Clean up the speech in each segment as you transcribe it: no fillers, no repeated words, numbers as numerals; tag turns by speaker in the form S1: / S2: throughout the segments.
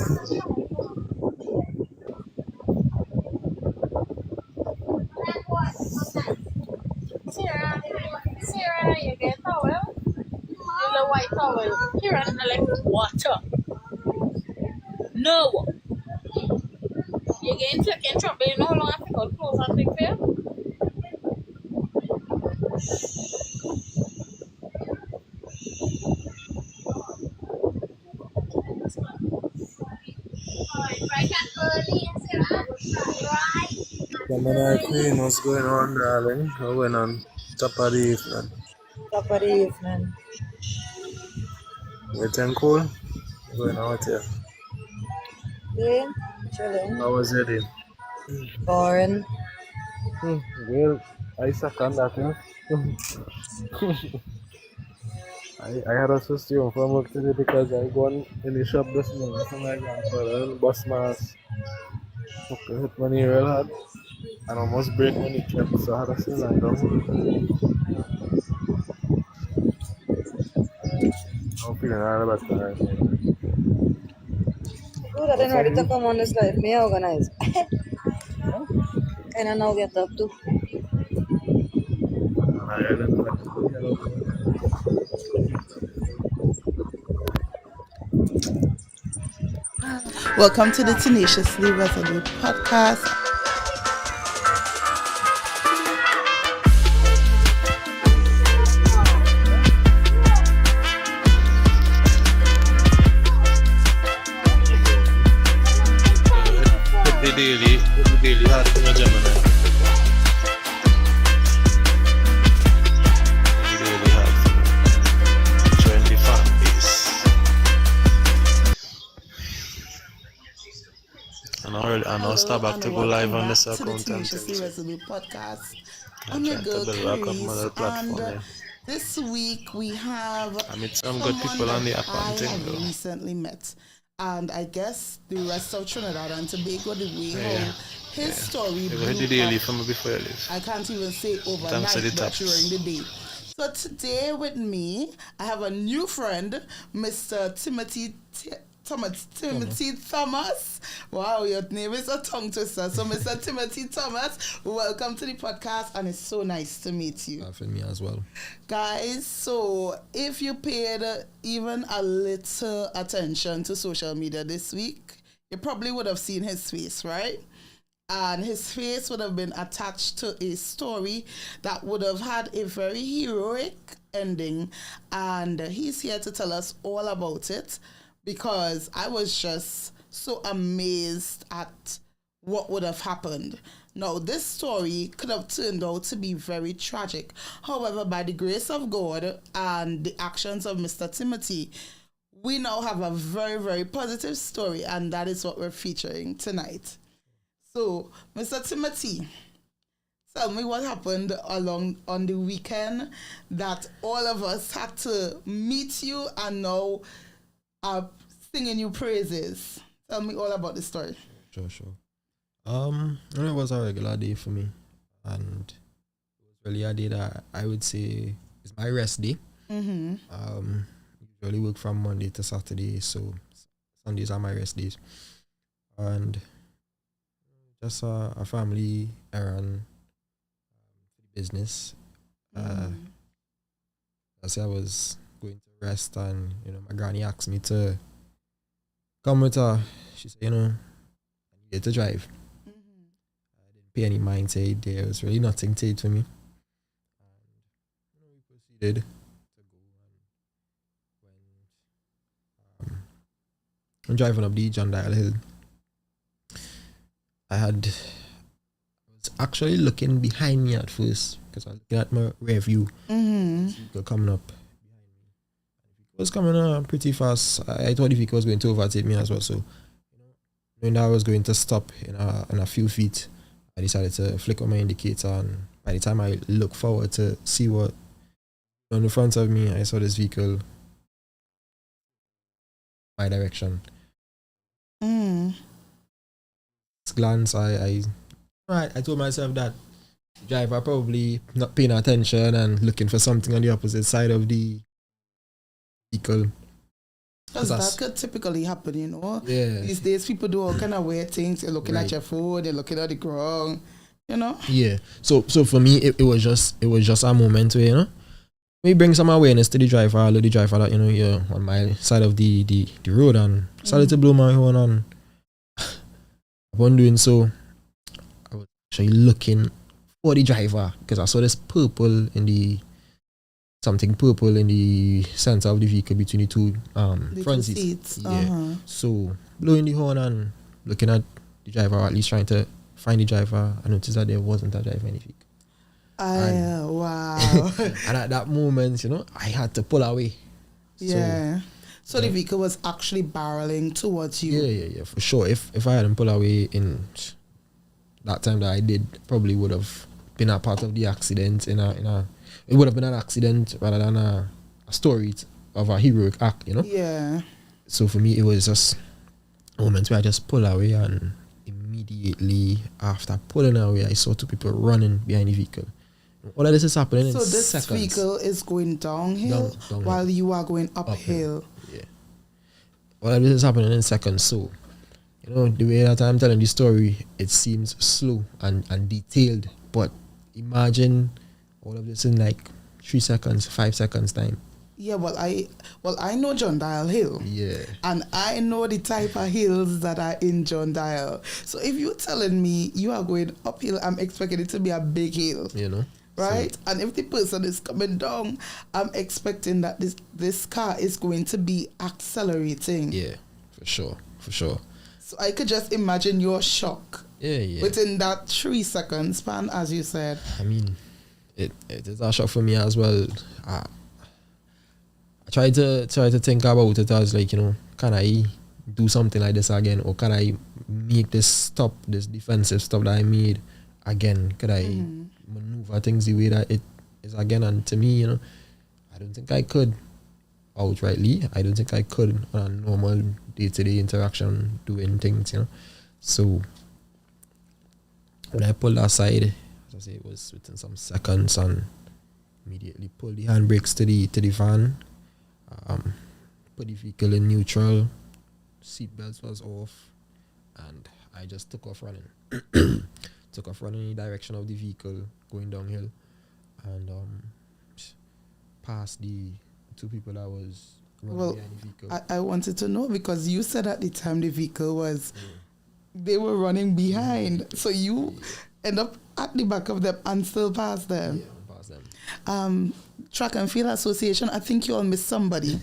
S1: Sarah, you get towel? The white towel. Here, I like water. No. You get in trouble. You know how long I pick out clothes and things here?
S2: Gemini Queen, what's going on, darling? What going on? Top of the evening.
S3: Top of the evening.
S2: Waiting cool? What's going on with you?
S3: Day, chilling.
S2: How was your day?
S3: Boring.
S2: Well, I second that, yeah. I had a system from work today because I gone in the shop this morning for my grandfather and bus mask. Hit my knee real hard and almost break my kneecap, so I had to sit lie down. I'm feeling all better right now.
S3: Good, I didn't
S2: What's
S3: ready
S2: on
S3: to
S2: you?
S3: come on this life. Me organize.
S2: Huh?
S3: Kinda now get up to.
S2: I didn't like to get out of it.
S4: Welcome to the Tenaciously Resolute podcast.
S2: The daily hot in a Gemini. The daily hot. Join the fan base. And I'll start back to go live on this
S4: to the
S2: account and
S4: Tenaciously
S2: things.
S4: Resolute podcast.
S2: I'm
S4: I'm your
S2: trying to
S4: girl
S2: build back up my
S4: Clarice,
S2: little platform
S4: and
S2: here.
S4: this week we have
S2: I meet some good people on the app
S4: I
S2: and thing
S4: have
S2: though.
S4: recently met, and I guess the rest of Trinidad and Tobago, the way how his story
S2: You
S4: blew
S2: heard the daily
S4: up,
S2: from me before you leave.
S4: I can't even say overnight,
S2: Thanks to the
S4: but
S2: taps.
S4: during the day. So today with me, I have a new friend, Mr. Timothy Thomas. Wow, your name is a tongue twister. So Mr. Timothy Thomas, welcome to the podcast, and it's so nice to meet you.
S5: For me as well.
S4: Guys, so if you paid even a little attention to social media this week, you probably would have seen his face, right? And his face would have been attached to a story that would have had a very heroic ending. And he's here to tell us all about it, because I was just so amazed at what would have happened. Now, this story could have turned out to be very tragic. However, by the grace of God and the actions of Mr. Timothy, we now have a very, very positive story, and that is what we're featuring tonight. So, Mr. Timothy, tell me what happened along on the weekend that all of us had to meet you and now are singing you praises. Tell me all about the story.
S5: Sure. It was a regular day for me, and it was really a day that I would say is my rest day.
S4: Mm-hmm.
S5: Usually work from Monday to Saturday, so Sundays are my rest days. And just a family errand, business. I say I was going to rest, and my granny asked me to come with her. She said, I needed to drive. I didn't pay any mind to it. There was really nothing to it for me. And we proceeded to go, and when driving up the John Dial Hill, I was actually looking behind me at first, because I was looking at my rear view. Vehicle coming up behind me. It was coming on pretty fast. I thought the vehicle was going to overtake me as well. So, knowing that I was going to stop in a few feet, I decided to flick on my indicator. And by the time I looked forward to see what on the front of me, I saw this vehicle my direction. Glance, I told myself that the driver probably not paying attention and looking for something on the opposite side of the vehicle.
S4: Because that could typically happen, you know.
S5: Yeah.
S4: These days, people do all kind of weird things. You're looking
S5: Right.
S4: at your phone, you're looking at the ground, you know.
S5: Yeah. So for me, it was just a moment where, you know, we bring some awareness to the driver, although the driver that, you know, you're on my side of the road, and started to blow my horn, and upon doing so, I was actually looking for the driver because I saw this something purple in the center of the vehicle between the two
S4: The
S5: front
S4: two
S5: seats.
S4: seats.
S5: Yeah. So blowing the horn and looking at the driver, or at least trying to find the driver, I noticed that there wasn't a driver in the vehicle.
S4: Wow.
S5: And at that moment, you know, I had to pull away.
S4: Yeah. So the vehicle was actually barreling towards you.
S5: Yeah, for sure. If I hadn't pulled away in that time that I did, probably would have been a part of the accident. It would have been an accident rather than a story of a heroic act, you know.
S4: Yeah.
S5: So for me, it was just a moment where I just pulled away, and immediately after pulling away, I saw two people running behind the vehicle. All of this is happening in seconds.
S4: So this vehicle is going downhill while you are going uphill.
S5: Yeah. All of this is happening in seconds. So, you know, the way that I'm telling the story, it seems slow and detailed. But imagine all of this in like 3 seconds, 5 seconds time.
S4: Yeah, I know John Dial Hill.
S5: Yeah.
S4: And I know the type of hills that are in John Dial. So if you're telling me you are going uphill, I'm expecting it to be a big hill.
S5: You know?
S4: Right? So, and if the person is coming down, I'm expecting that this car is going to be accelerating.
S5: Yeah, for sure.
S4: So I could just imagine your shock.
S5: Yeah.
S4: Within that 3 second span, as you said.
S5: I mean, it is a shock for me as well. I try to think about it as like, you know, can I do something like this again, or can I make this defensive stop that I made again? Could I maneuver things the way that it is again? And to me, you know, I don't think I could outrightly. I don't think I could on a normal day-to-day interaction doing things, you know. So when I pulled aside, as I say, it was within some seconds, and immediately pulled the handbrakes to the van, put the vehicle in neutral, seatbelts was off, and I just took off running. Took off running in the direction of the vehicle going downhill, and past the two people that was running behind the vehicle.
S4: I wanted to know, because you said at the time the vehicle was they were running behind, so you end up at the back of them and still pass them.
S5: Yeah, pass them.
S4: Track and Field Association, I think you all missed somebody.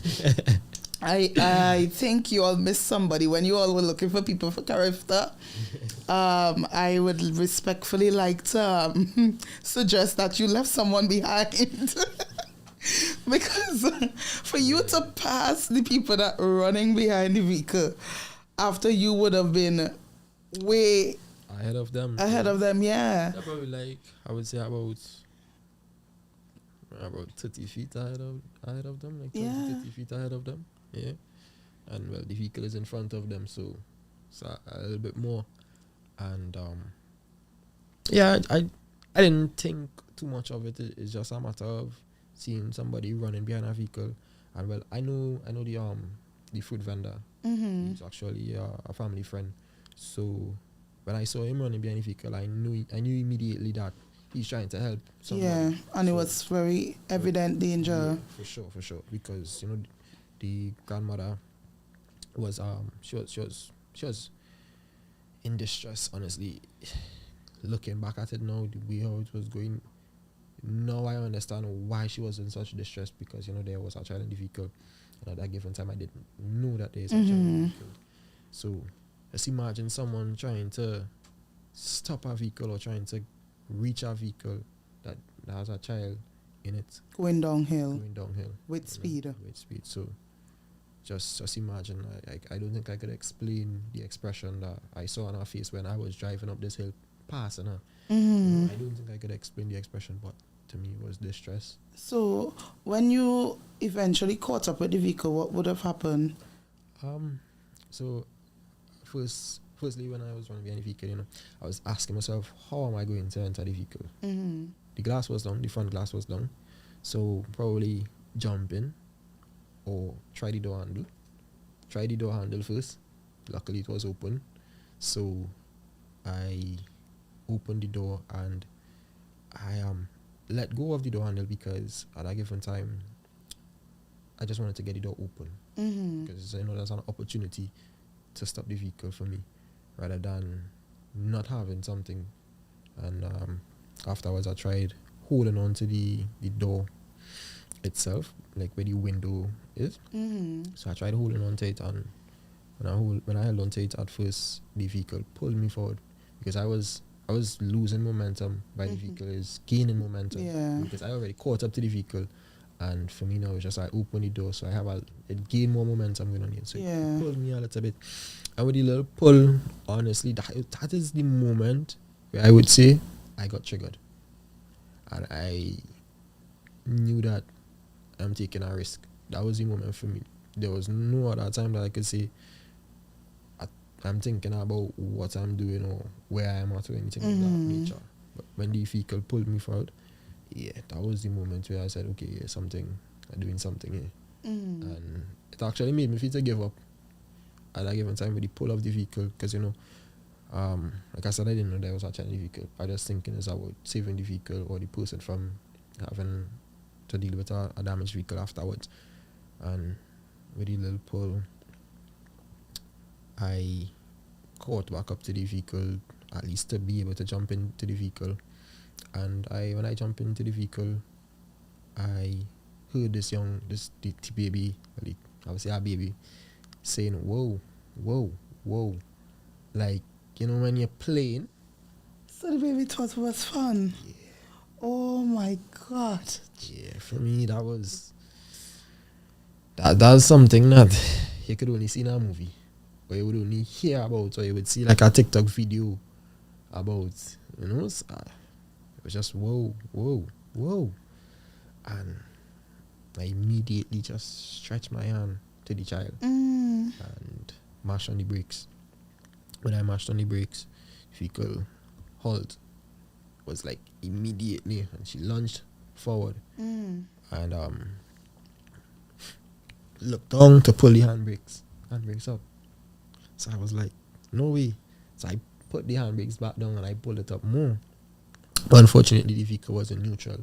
S4: I think you all missed somebody when you all were looking for people for character. I would respectfully like to suggest that you left someone behind. Because for you to pass the people that are running behind the vehicle after you would have been way
S5: ahead of them.
S4: Yeah.
S5: They're probably like, I would say about 30 feet ahead of them, like 20, 30 feet ahead of them. Yeah. And well, the vehicle is in front of them, so it's a little bit more. And I didn't think too much of it. It's just a matter of seeing somebody running behind a vehicle. And well, I know the food vendor. He's actually a family friend. So when I saw him running behind the vehicle, I knew immediately that he's trying to help somebody.
S4: Yeah, and it was very evident danger.
S5: Yeah, for sure. Because, you know, the grandmother was she was in distress, honestly. Looking back at it now, the way how it was going, now I understand why she was in such distress, because, you know, there was a child in the vehicle, and at that given time I didn't know that there is a child in the vehicle. So just imagine someone trying to stop a vehicle or trying to reach a vehicle that has a child in it
S4: Going downhill
S5: with
S4: speed.
S5: So just imagine. I don't think I could explain the expression that I saw on her face when I was driving up this hill passing her. I don't think I could explain the expression, but to me it was distress.
S4: So when you eventually caught up with the vehicle, what would have happened?
S5: So firstly, when I was running behind the vehicle, you know, I was asking myself, how am I going to enter the vehicle? The glass was down, the front glass was down, so probably jump in or try the door handle tried the door handle first. Luckily, it was open. So I opened the door and I let go of the door handle because at that given time, I just wanted to get the door open. Because I know there's an opportunity to stop the vehicle for me rather than not having something. And afterwards, I tried holding on to the door itself, like where the window is. So I tried holding on to it, and when I held on to it at first, the vehicle pulled me forward because I was losing momentum while the vehicle is gaining momentum.
S4: Yeah.
S5: Because I already caught up to the vehicle, and for me now it's just I open the door, so I have it gain more momentum going on here. So it pulled me a little bit, and with the little pull, honestly, that is the moment where I would say I got triggered, and I knew that I'm taking a risk. That was the moment for me. There was no other time that I could say I'm thinking about what I'm doing or where I am at or anything of that nature. But when the vehicle pulled me forward, yeah, that was the moment where I said, okay, yeah, I'm doing something here. And it actually made me feel to give up at that given time with the pull of the vehicle, because, you know, like I said, I didn't know there was actually a vehicle. I was thinking it's about saving the vehicle or the person from having to deal with a damaged vehicle afterwards. And with the little pull, I caught back up to the vehicle, at least to be able to jump into the vehicle. And when I jumped into the vehicle, I heard the baby, I would say a baby, saying, whoa, whoa, whoa. Like, you know, when you're playing.
S4: So the baby thought it was fun.
S5: Yeah.
S4: Oh my God.
S5: Yeah, for me, that's something that you could only see in a movie. Or you would only hear about, or you would see like a TikTok video about, you know. It was just whoa, whoa, whoa. And I immediately just stretched my hand to the child and mashed on the brakes. When I mashed on the brakes, vehicle halt was like immediately, and she lunged forward and looked down to pull the handbrakes up. So I was like, no way. So I put the handbrakes back down and I pulled it up more. But unfortunately, the vehicle was in neutral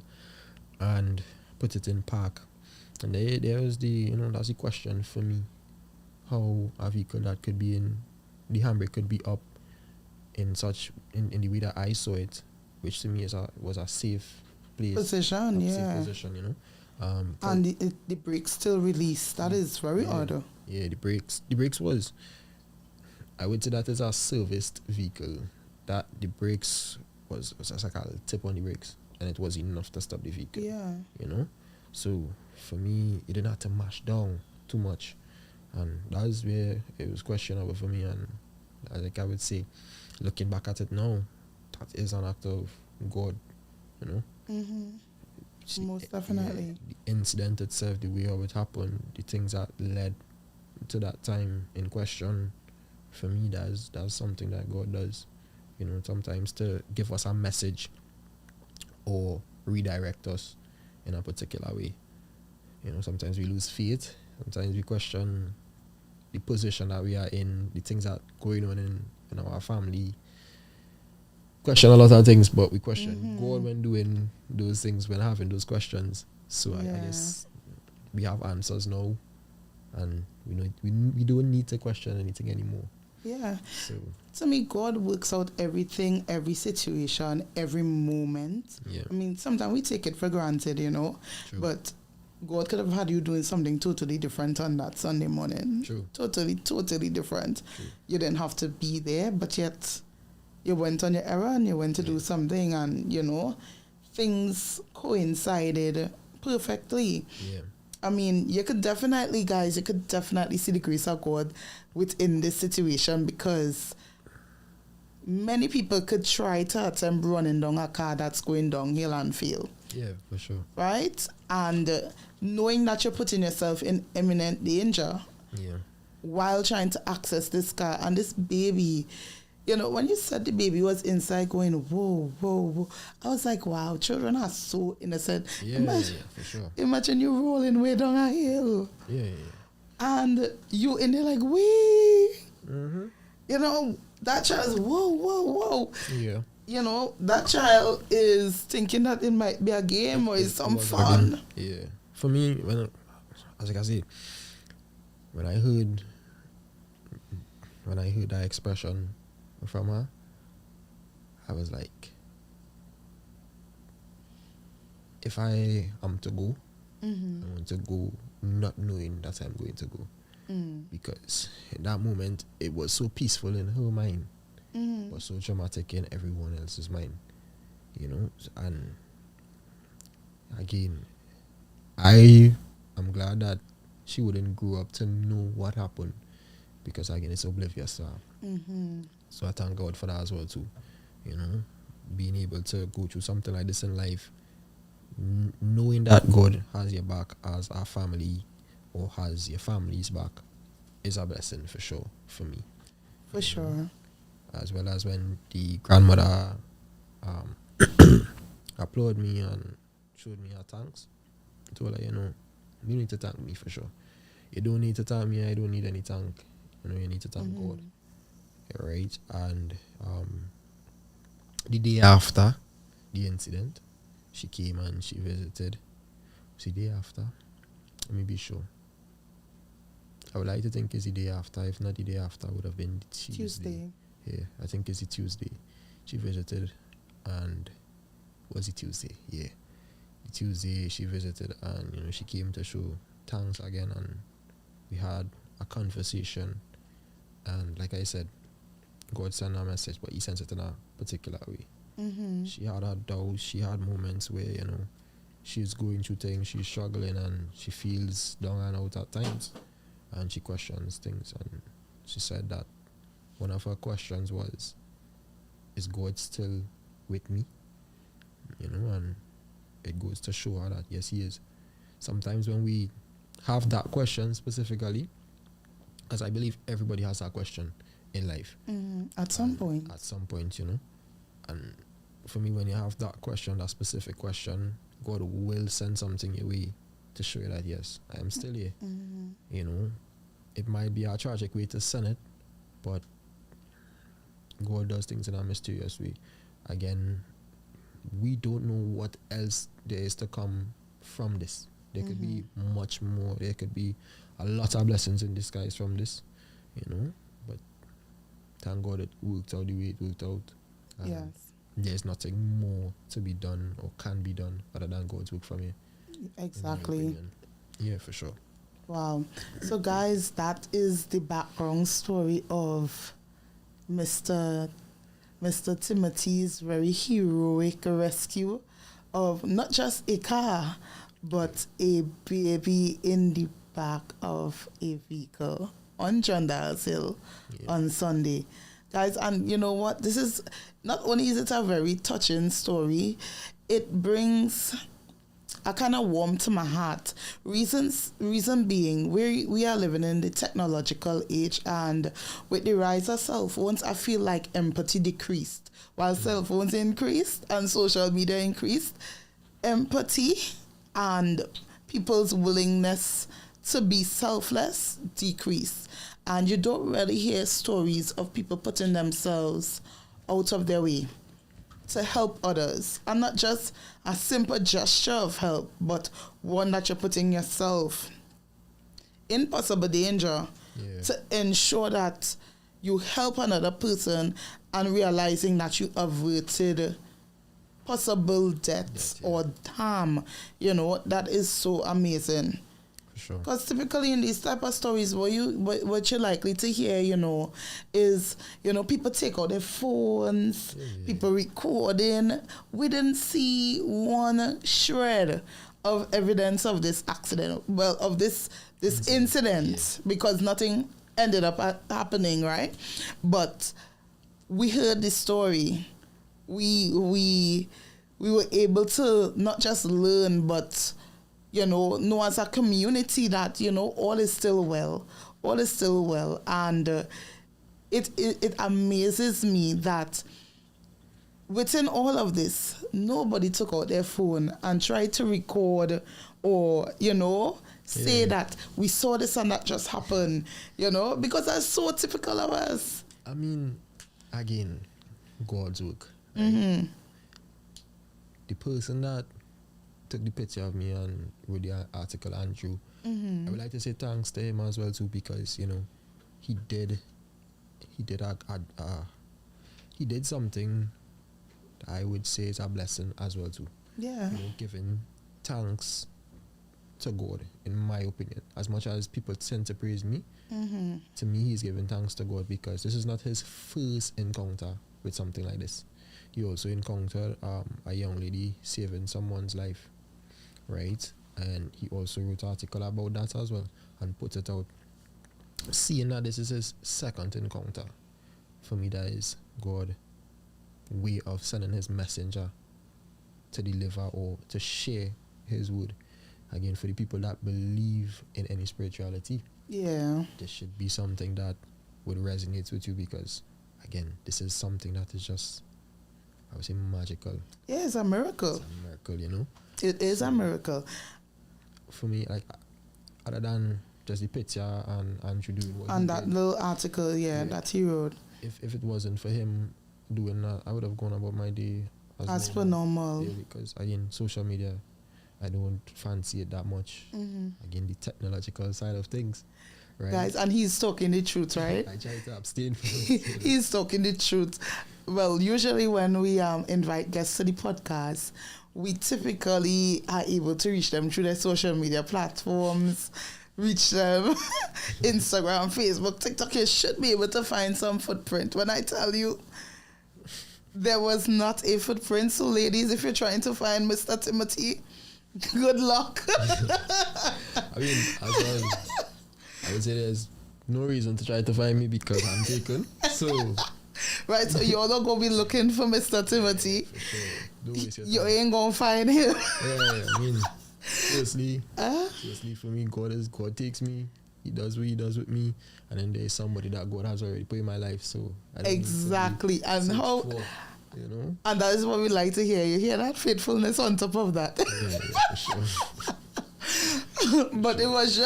S5: and put it in park. And there was that's the question for me. How a vehicle that could be in, the handbrake could be up in the way that I saw it, which to me was a safe place.
S4: Position,
S5: Safe position, you know.
S4: And the brakes still released. That is very odd.
S5: Yeah, the brakes was, I would say that is a serviced vehicle. That the brakes was just like a tip on the brakes, and it was enough to stop the vehicle.
S4: Yeah.
S5: You know? So for me, it didn't have to mash down too much. And that's where it was questionable for me. And like I would say, looking back at it now, that is an act of God, you know?
S4: Most definitely.
S5: The incident itself, the way how it happened, the things that led to that time in question, for me, that's something that God does, you know, sometimes to give us a message or redirect us in a particular way. You know, sometimes we lose faith, sometimes we question the position that we are in, the things that going on in our family, question a lot of things, but we question God when doing those things, when having those questions. So I guess we have answers now, and we don't need to question anything anymore.
S4: Yeah.
S5: So
S4: to me, God works out everything, every situation, every moment.
S5: yeah.
S4: I mean, sometimes we take it for granted, you know.
S5: True.
S4: But God could have had you doing something totally different on that Sunday morning.
S5: True.
S4: Totally different.
S5: True.
S4: You didn't have to be there, but yet you went on your errand, you went to do something, and, you know, things coincided perfectly.
S5: Yeah.
S4: I mean, you could definitely see the grace of God within this situation, because many people could try to attempt running down a car that's going downhill and fail.
S5: Yeah, for sure.
S4: Right? And knowing that you're putting yourself in imminent danger while trying to access this car, and this baby, you know, when you said the baby was inside going, whoa, whoa, whoa, I was like, wow, children are so innocent.
S5: Yeah, for sure.
S4: Imagine you rolling way down a hill.
S5: Yeah.
S4: And you in there like, wee.
S5: Mm-hmm.
S4: You know, that child's whoa, whoa, whoa.
S5: Yeah.
S4: You know, that child is thinking that it might be a game or it's some
S5: was
S4: fun.
S5: Yeah. For me, as I say, when I heard that expression from her, I was like, if I am to go, I want to go not knowing that I'm going to go. Because in that moment, it was so peaceful in her mind, but so traumatic in everyone else's mind, you know. And again, I am glad that she wouldn't grow up to know what happened, because again, it's oblivious to her. So I thank God for that as well too, you know, being able to go through something like this in life, knowing that God has your back as our family, or has your family's back, is a blessing for sure for me.
S4: For sure.
S5: As well as when the grandmother applauded me and showed me her thanks, I told her, you know, you need to thank me for sure. You don't need to thank me, I don't need any thank. You know, you need to thank God. Right? And the day after the incident, she came and she visited. The day after, let me be sure. I would like to think it's the day after. If not the day after, would have been Tuesday. Yeah, I think it's a Tuesday. She visited, and was it Tuesday? Yeah, the Tuesday she visited, and you know, she came to show thanks again, and we had a conversation. And like I said, God sent her a message, but He sent it in a particular way. She had her doubts. She had moments where, you know, she's going through things, she's struggling, and she feels down and out at times, and she questions things. And she said that one of her questions was, is God still with me? You know, and it goes to show her that yes, He is. Sometimes when we have that question specifically, because I believe everybody has that question in life.
S4: At some point.
S5: At some point, you know. And for me, when you have that question, that specific question, God will send something your way to show you that yes, I am still here. You know, it might be a tragic way to send it, but God does things in a mysterious way. Again, we don't know what else there is to come from this. There could be much more. There could be a lot of blessings in disguise from this, you know. But thank God it worked out the way it worked out.
S4: Yes.
S5: There's nothing more to be done or can be done other than God's work for me.
S4: Exactly.
S5: Yeah, for sure.
S4: Wow. So guys, that is the background story of Mr. Timothy's very heroic rescue of not just a car, but a baby in the back of a vehicle on John Dales Hill on Sunday. Guys, and you know what? This is, not only is it a very touching story, it brings a kind of warm to my heart. Reason being, we are living in the technological age, and with the rise of cell phones, I feel like empathy decreased. While cell phones increased and social media increased, empathy and people's willingness to be selfless decreased. And you don't really hear stories of people putting themselves out of their way to help others. And not just a simple gesture of help, but one that you're putting yourself in possible danger to ensure that you help another person, and realizing that you averted possible death or harm. You know, that is so amazing.
S5: Sure.
S4: Because typically in these type of stories, what you're likely to hear, you know, is, you know, people take out their phones, people recording. We didn't see one shred of evidence of this accident, well, of this incident, because nothing ended up happening, right? But we heard this story. We were able to not just learn, but you know as a community that, you know, all is still well. And it amazes me that within all of this, nobody took out their phone and tried to record or, you know, say
S5: Yeah.
S4: that we saw this and that just happened, you know, because that's so typical of us.
S5: I mean, again, God's work.
S4: Mm-hmm.
S5: The person that took the picture of me and wrote the article, Andrew, I would like to say thanks to him as well too, because you know he did he did something that I would say is a blessing as well too.
S4: Yeah.
S5: You know, giving thanks to God, in my opinion. As much as people tend to praise me, to me he's giving thanks to God, because this is not his first encounter with something like this. He also encountered a young lady saving someone's life, right? And he also wrote an article about that as well and put it out. Seeing that this is his second encounter, for me that is God way of sending his messenger to deliver or to share his word. Again, for the people that believe in any spirituality,
S4: Yeah.
S5: this should be something that would resonate with you, because again, this is something that is just, I would say, magical.
S4: Yeah, it's a miracle.
S5: It's a miracle, you know.
S4: It is a miracle.
S5: For me, like, other than just the picture and Andrew doing what
S4: And
S5: he
S4: that
S5: did,
S4: little article, yeah, that he wrote.
S5: if it wasn't for him doing that, I would have gone about my day
S4: As per normal.
S5: Yeah, because again, social media, I don't fancy it that much. Again, the technological side of things, right?
S4: Guys, and he's talking the truth, right?
S5: I try to abstain from it. You know.
S4: He's talking the truth. Well, usually when we invite guests to the podcast, we typically are able to reach them through their social media platforms, reach them Instagram, Facebook, TikTok. You should be able to find some footprint. When I tell you, there was not a footprint. So, ladies, if you're trying to find Mr. Timothy, good luck.
S5: I mean, as well, I would say there's no reason to try to find me because I'm taken. So,
S4: Right, so you're not going to be looking for Mr. Timothy.
S5: for sure, don't waste your
S4: You
S5: time.
S4: ain't going to find him.
S5: Yeah, I mean, seriously, for me, God takes me. He does what he does with me, and then there's somebody that God has already put in my life. So I don't need to
S4: Exactly.
S5: be
S4: And
S5: searched
S4: how,
S5: for, you know,
S4: and that is what we like to hear. You hear that faithfulness on top of that.
S5: yeah, for sure.
S4: But it was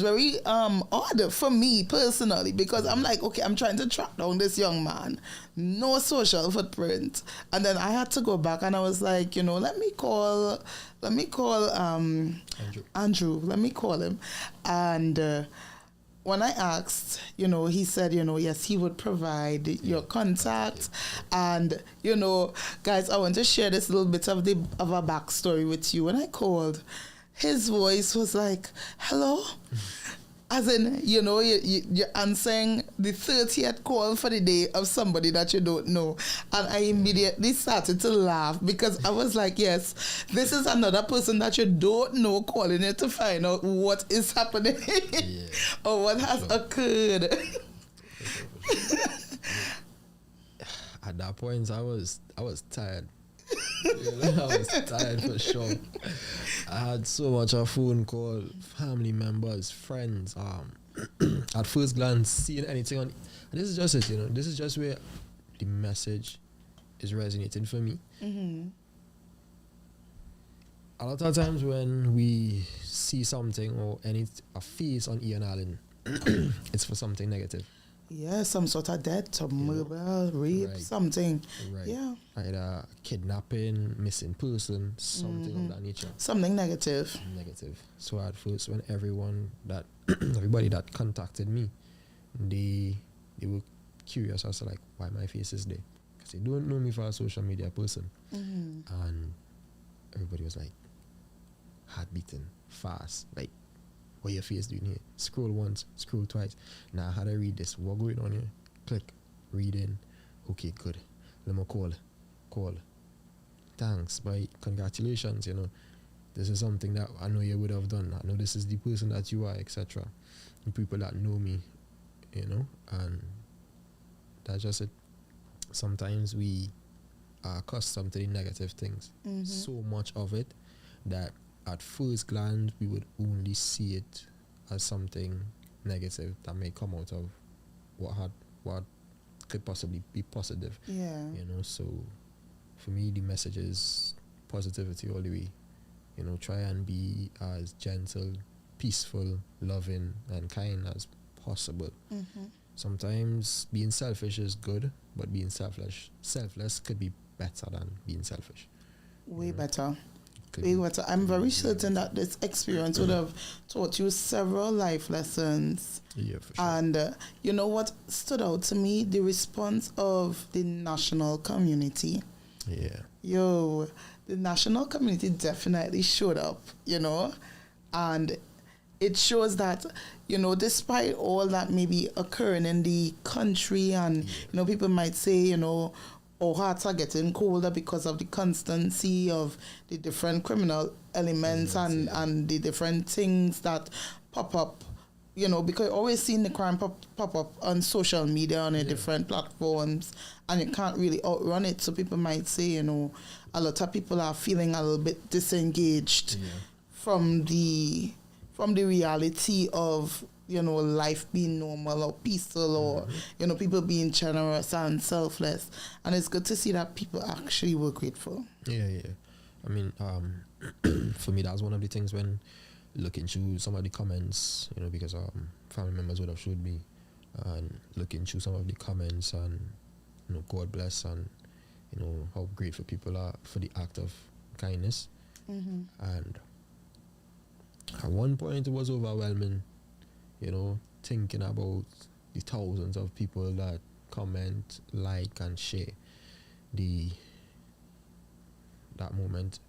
S4: very odd for me personally, because I'm like, okay, I'm trying to track down this young man, no social footprint, and then I had to go back and I was like, you know, let me call Andrew, let me call him. And when I asked, you know, he said, you know, yes, he would provide your contact. And, you know, guys, I want to share this little bit of a backstory with you. When I called, his voice was like, hello? As in, you know, you're answering the 30th call for the day of somebody that you don't know. And I immediately started to laugh because I was like, yes, this is another person that you don't know calling it to find out what is happening or what has occurred.
S5: At that point, I was tired. You know, I was tired for sure. I had so much a phone call, family members, friends. At first glance, seeing anything on, and this is just it. You know, this is just where the message is resonating for me. A lot of times when we see something or a face on Ian Allen, it's for something negative.
S4: Yeah, some sort of death, or murder, rape,
S5: Right.
S4: something.
S5: Right.
S4: Yeah.
S5: Either kidnapping, missing person, something of that nature.
S4: Something negative.
S5: Negative. So at first, when everybody that contacted me, they were curious as to like why my face is there, because they don't know me for a social media person, and everybody was like heart beating fast, like what your face doing here? Scroll once, scroll twice. Now how do I read this? What going on here? Click, reading. Okay, good. Let me call. Thanks, bye. Congratulations. You know, this is something that I know you would have done. I know this is the person that you are, etc. The people that know me, you know, and that's just it. Sometimes we are accustomed to the negative things, so much of it that at first glance we would only see it as something negative that may come out of what could possibly be positive.
S4: Yeah.
S5: You know, so for me the message is positivity all the way. try and be as gentle, peaceful, loving, and kind as possible. Sometimes being selfish is good, but being selfless could be better than being selfish.
S4: Way better.
S5: Could
S4: Way
S5: be-
S4: better. I'm very certain that this experience would have taught you several life lessons.
S5: Yeah, for sure.
S4: And you know what stood out to me? The response of the national community.
S5: Yeah.
S4: Yo, the national community definitely showed up, and it shows that, despite all that may be occurring in the country, and, people might say, our hearts are getting colder because of the constancy of the different criminal elements and the different things that pop up, because you're always seeing the crime pop up on social media, on the different platforms, and you can't really outrun it. So people might say, a lot of people are feeling a little bit disengaged from the reality of, life being normal or peaceful, or, people being generous and selfless. And it's good to see that people actually were grateful.
S5: Yeah. I mean, for me, that's one of the things when looking through some of the comments, because family members would have showed me, and looking through some of the comments, and God bless, and how grateful people are for the act of kindness. And at one point it was overwhelming, thinking about the thousands of people that comment, like, and share. That moment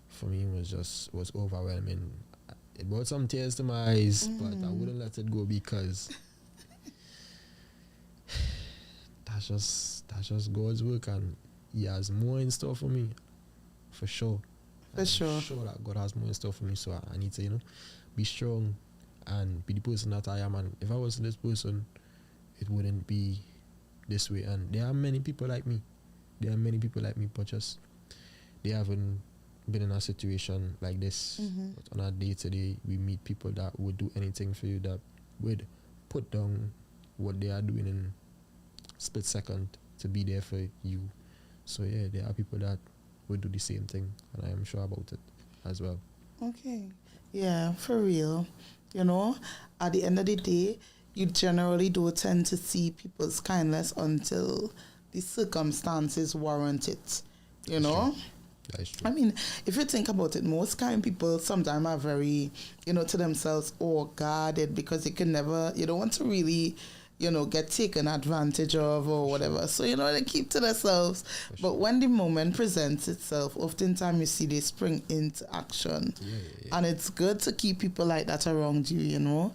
S5: for me was overwhelming. It brought some tears to my eyes, but I wouldn't let it go, because that's just God's work, and He has more in store for me, for sure.
S4: For sure.
S5: I'm sure that God has more in store for me, so I need to, be strong and be the person that I am. And if I wasn't this person, it wouldn't be this way. And there are many people like me. But just they haven't been in a situation like this. But on a day-to-day, we meet people that would do anything for you, that would put down what they are doing in split second to be there for you. So yeah, there are people that would do the same thing, and I am sure about it as well.
S4: Okay. Yeah, for real. At the end of the day, you generally don't tend to see people's kindness until the circumstances warrant it.
S5: That is true.
S4: I mean, if you think about it, most kind people sometimes are very, to themselves, guarded, because you don't want to really, get taken advantage of or whatever. So, they keep to themselves. But when the moment presents itself, oftentimes you see they spring into action.
S5: Yeah.
S4: And it's good to keep people like that around you, You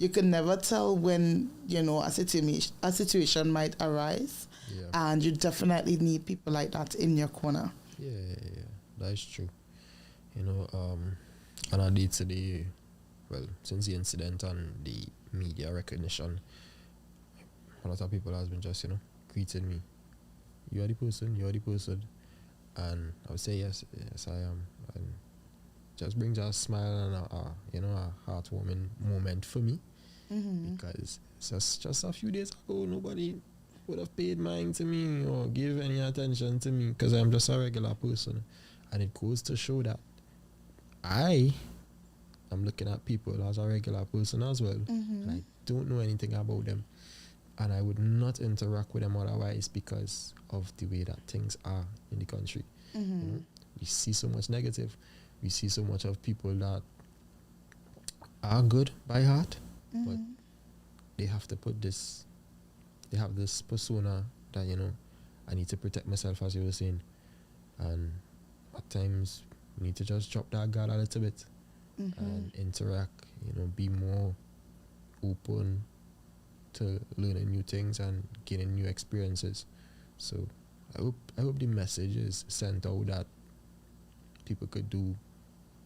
S4: can never tell when, a situation might arise.
S5: Yeah.
S4: And you definitely need people like that in your corner.
S5: Yeah. That is true. On a day-to-day, well, since the incident and the media recognition, a lot of people has been just, greeting me. You are the person. And I would say, yes, I am. And just brings a smile and a heartwarming moment for me. Because just a few days ago, nobody would have paid mind to me or give any attention to me, because I'm just a regular person. And it goes to show that I'm looking at people as a regular person as well. And I don't know anything about them, and I would not interact with them otherwise, because of the way that things are in the country. We see so much negative. We see so much of people that are good by heart, but they have to put this. They have this persona that, I need to protect myself, as you were saying. And at times, we need to just drop that guard a little bit and interact, be more open to learning new things and gaining new experiences. So I hope the message is sent out that people could do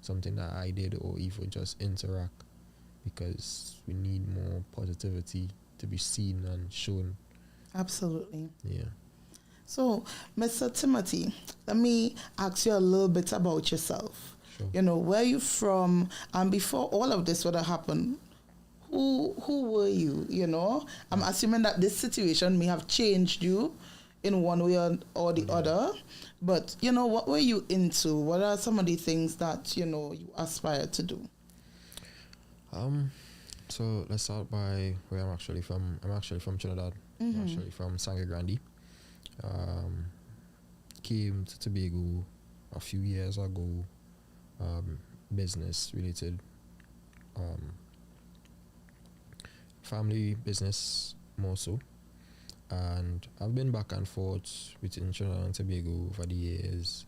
S5: something that I did, or even just interact, because we need more positivity to be seen and shown.
S4: Absolutely.
S5: Yeah.
S4: So, Mr. Timothy, let me ask you a little bit about yourself.
S5: Sure.
S4: Where are you from? And before all of this would have happened, who were you? I'm assuming that this situation may have changed you, in one way or the other. But, what were you into? What are some of the things that, you aspire to do?
S5: So let's start by where I'm actually from. I'm actually from Trinidad. I'm actually from Sangre Grande. Came to Tobago a few years ago. Business related. Family business more so. And I've been back and forth between Trinidad and Tobago over the years.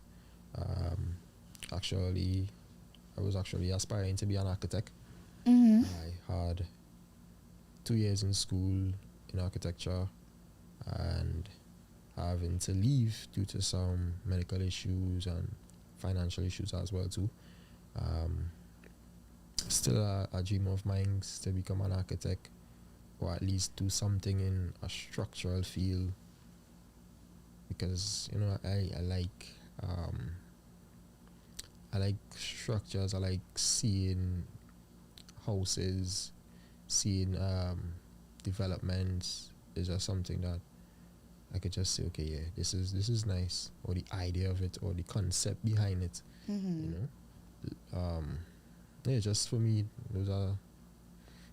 S5: I was actually aspiring to be an architect. I had 2 years in school in architecture and having to leave due to some medical issues and financial issues as well too. Still a dream of mine to become an architect, or at least do something in a structural field, because I like structures. I like seeing houses, seeing developments. Is just something that I could just say, okay, yeah, this is nice, or the idea of it, or the concept behind it. Yeah, just for me,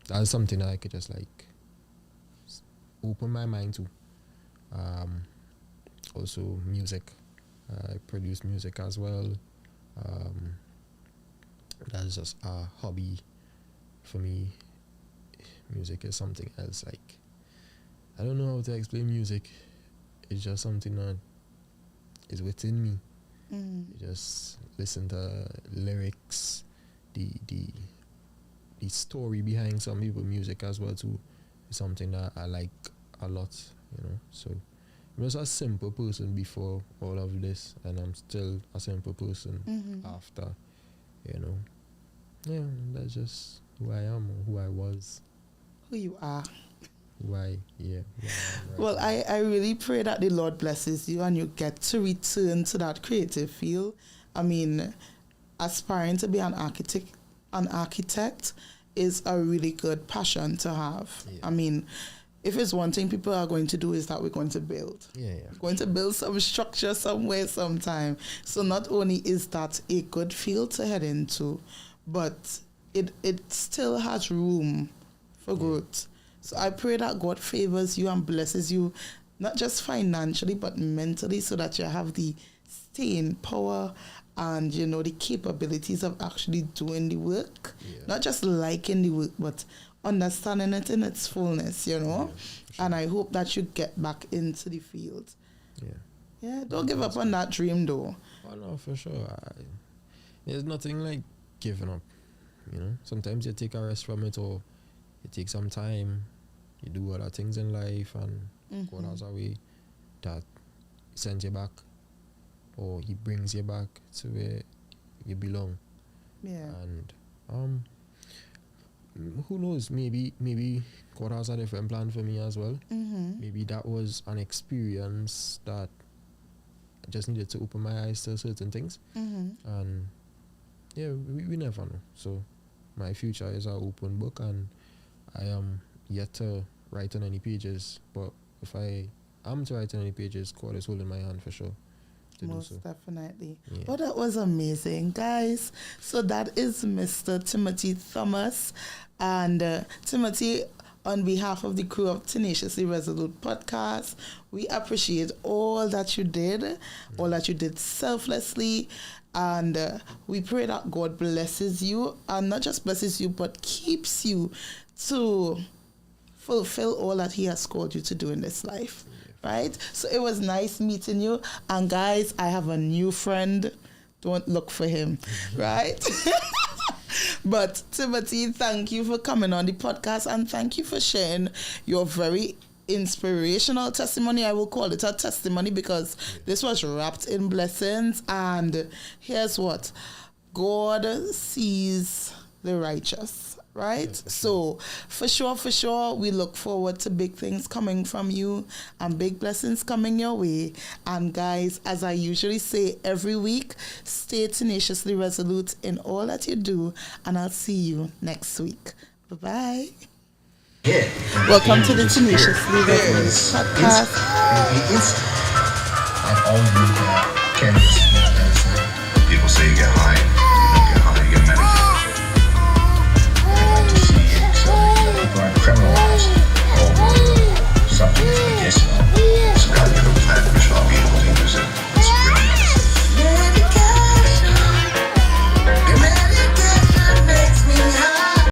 S5: that's something that I could just like open my mind to. Also music. I produce music as well. That's just a hobby for me. Music is something else. Like, I don't know how to explain music. It's just something that is within me. You just listen to lyrics, the story behind some people's music as well too. Is something that I like a lot, So I was a simple person before all of this, and I'm still a simple person after, Yeah, that's just who I am, or who I was.
S4: Who you are.
S5: Why? Yeah.
S4: Well, I really pray that the Lord blesses you and you get to return to that creative field. I mean, aspiring to be an architect is a really good passion to have. Yeah. I mean, if it's one thing people are going to do, is that we're going to build.
S5: Yeah.
S4: We're going to build some structure somewhere, sometime. So not only is that a good field to head into, but it still has room for growth. So I pray that God favors you and blesses you, not just financially, but mentally, so that you have the staying power and, the capabilities of actually doing the work. Yeah. Not just liking the work, but understanding it in its fullness, Yeah, sure. And I hope that you get back into the field. Yeah, don't give up on that dream, though.
S5: Oh, no, for sure. There's nothing like giving up, Sometimes you take a rest from it, or you take some time. You do other things in life, and God has a way that He sends you back, or He brings you back to where you belong.
S4: Yeah.
S5: And who knows? Maybe God has a different plan for me as well. Maybe that was an experience that I just needed to open my eyes to certain things. And yeah, we never know. So my future is an open book, and I am yet to write on any pages, but if I am to write on any pages, God is holding my hand for sure.
S4: Most definitely. Yeah. Well, that was amazing, guys. So that is Mr. Timothy Thomas. And Timothy, on behalf of the crew of Tenaciously Resolute podcast, we appreciate all that you did, all that you did selflessly. And we pray that God blesses you, and not just blesses you, but keeps you to fulfill all that He has called you to do in this life, right? So it was nice meeting you. And guys, I have a new friend. Don't look for him, right? But Timothy, thank you for coming on the podcast, and thank you for sharing your very inspirational testimony. I will call it a testimony, because this was wrapped in blessings. And here's what: God sees the righteous, right? Yeah, so for sure, we look forward to big things coming from you and big blessings coming your way. And guys, as I usually say every week, stay tenaciously resolute in all that you do, and I'll see you next week. Bye-bye. Welcome to the Tenaciously Resolute podcast.
S6: I've always looked at cannabis as people say you get high, you don't get high, you get medicated. I like to see it people are criminalized over something that's medicinal.